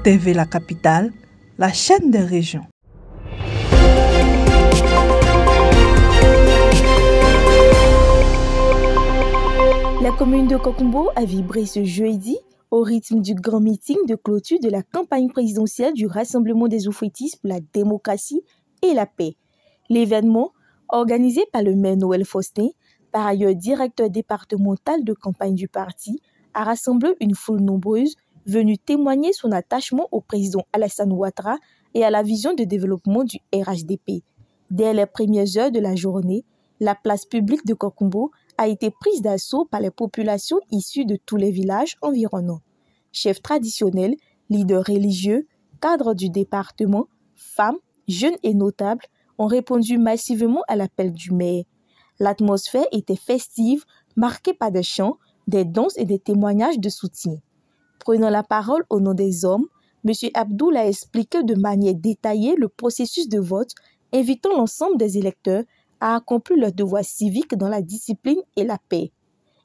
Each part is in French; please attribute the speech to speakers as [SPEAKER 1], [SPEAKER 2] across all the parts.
[SPEAKER 1] TV La Capitale, la chaîne des régions.
[SPEAKER 2] La commune de Kokumbo a vibré ce jeudi au rythme du grand meeting de clôture de la campagne présidentielle du Rassemblement des Oufouettistes pour la démocratie et la paix. L'événement, organisé par le maire Noël Faustin, par ailleurs directeur départemental de campagne du parti, a rassemblé une foule nombreuse venue témoigner son attachement au président Alassane Ouattara et à la vision de développement du RHDP. Dès les premières heures de la journée, la place publique de Kokumbo a été prise d'assaut par les populations issues de tous les villages environnants. Chefs traditionnels, leaders religieux, cadres du département, femmes, jeunes et notables ont répondu massivement à l'appel du maire. L'atmosphère était festive, marquée par des chants, des danses et des témoignages de soutien. Prenant la parole au nom des hommes, M. Abdoul a expliqué de manière détaillée le processus de vote, invitant l'ensemble des électeurs à accomplir leur devoir civique dans la discipline et la paix.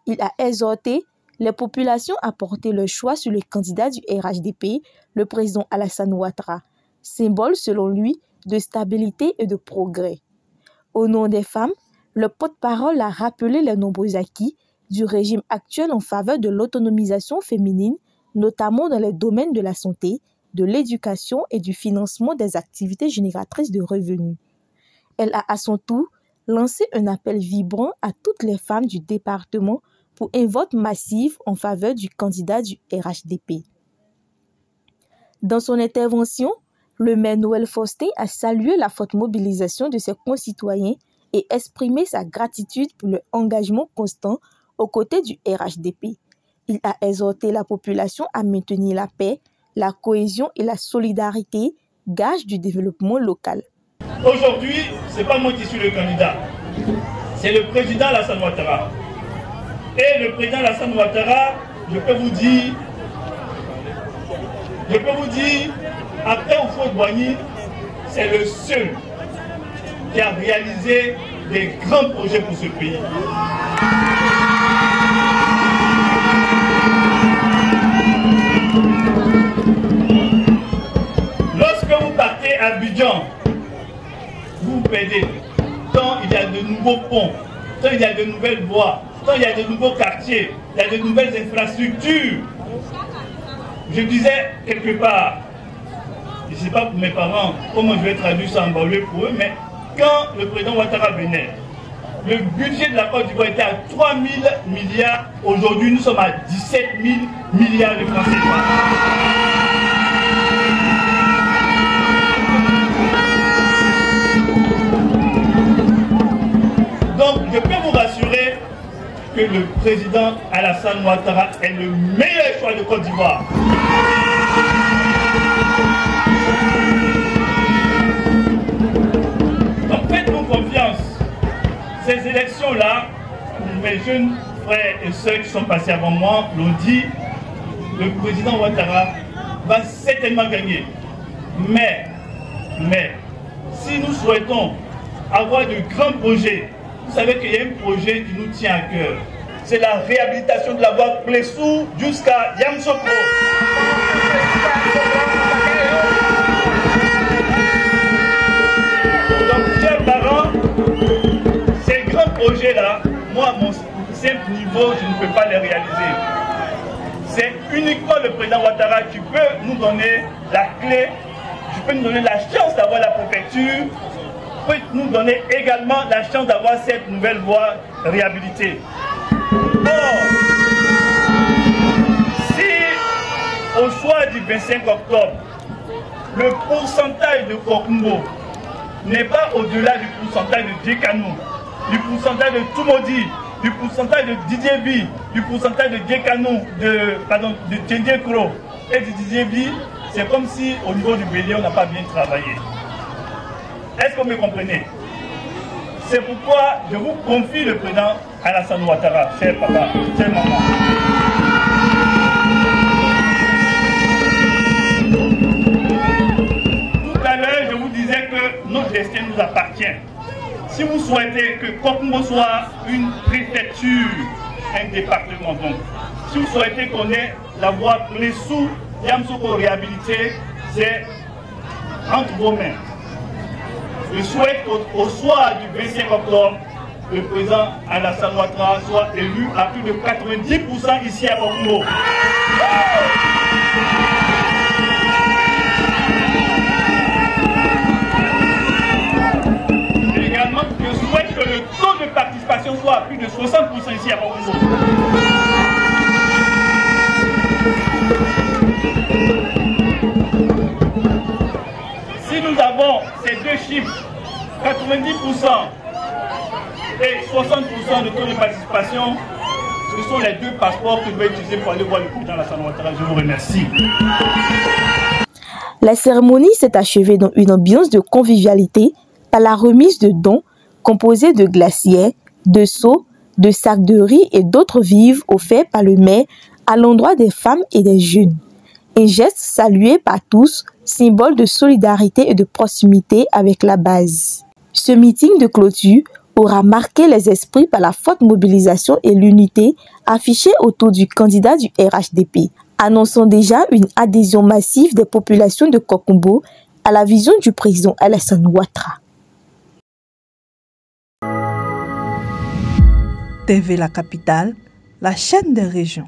[SPEAKER 2] Il a exhorté les populations à porter leur choix sur le candidat du RHDP, le président Alassane Ouattara, symbole selon lui de stabilité et de progrès. Au nom des femmes, le porte-parole a rappelé les nombreux acquis du régime actuel en faveur de l'autonomisation féminine, notamment dans les domaines de la santé, de l'éducation et du financement des activités génératrices de revenus. Elle a à son tour lancé un appel vibrant à toutes les femmes du département pour un vote massif en faveur du candidat du RHDP. Dans son intervention, le maire Noël Faustin a salué la forte mobilisation de ses concitoyens et exprimé sa gratitude pour leur engagement constant aux côtés du RHDP. Il a exhorté la population à maintenir la paix, la cohésion et la solidarité, gage du développement local.
[SPEAKER 3] Aujourd'hui, ce n'est pas moi qui suis le candidat, c'est le président Alassane Ouattara. Et le président Alassane Ouattara, je peux vous dire, après Houphouët-Boigny, c'est le seul qui a réalisé des grands projets pour ce pays. Lorsque vous partez à Abidjan, vous perdez. Tant il y a de nouveaux ponts, tant il y a de nouvelles voies, tant il y a de nouveaux quartiers, il y a de nouvelles infrastructures. Je disais quelque part, je ne sais pas pour mes parents comment je vais traduire ça en banlieue pour eux, mais quand le président Ouattara venait, le budget de la Côte d'Ivoire était à 3 000 milliards. Aujourd'hui, nous sommes à 17 000 milliards de francs CFA. Donc, je peux vous rassurer que le président Alassane Ouattara est le meilleur choix de Côte d'Ivoire. Donc, faites-nous confiance. Ces élections-là, mes jeunes frères et sœurs qui sont passés avant moi l'ont dit, le président Ouattara va certainement gagner. Mais, si nous souhaitons avoir de grands projets, vous savez qu'il y a un projet qui nous tient à cœur. C'est la réhabilitation de la voie Plessou jusqu'à Yamoussoukro. Donc, chers parents, ces grands projets-là, moi, mon simple niveau, je ne peux pas les réaliser. C'est uniquement le président Ouattara qui peut nous donner la clé, qui peut nous donner la chance d'avoir la préfecture, peut nous donner également la chance d'avoir cette nouvelle voie réhabilitée. Or, si au soir du 25 octobre, le pourcentage de Kokumbo n'est pas au-delà du pourcentage de Djekanou, du pourcentage de Toumoudi, du pourcentage de Didier Bi, du pourcentage de Djekanou, de Tchendjekro et de Didier Bi, c'est comme si au niveau du Bélier, on n'a pas bien travaillé. Est-ce que vous me comprenez? C'est pourquoi je vous confie le président Alassane Ouattara, cher papa, cher maman. Tout à l'heure, je vous disais que notre destin nous appartient. Si vous souhaitez que Kokumbo soit une préfecture, un département, donc, si vous souhaitez qu'on ait la voie Plessou Yamoussoukro réhabilité, c'est entre vos mains. Je souhaite qu'au soir du 25 octobre, le président Alassane Ouattara soit élu à plus de 90% ici à Kokoumbo. Et également, je souhaite que le taux de participation soit à plus de 60% ici à Kokoumbo. Si nous avons ces deux chiffres, 90% et 60% de taux de participation, ce sont les deux passeports que je vais utiliser pour aller voir le président Alassane Ouattara. Je vous remercie.
[SPEAKER 2] La cérémonie s'est achevée dans une ambiance de convivialité par la remise de dons composés de glacières, de seaux, de sacs de riz et d'autres vivres offerts par le maire à l'endroit des femmes et des jeunes. Un geste salué par tous, symbole de solidarité et de proximité avec la base. Ce meeting de clôture aura marqué les esprits par la forte mobilisation et l'unité affichée autour du candidat du RHDP, annonçant déjà une adhésion massive des populations de Kokoumbo à la vision du président Alassane Ouattara.
[SPEAKER 1] TV La Capitale, la chaîne des régions.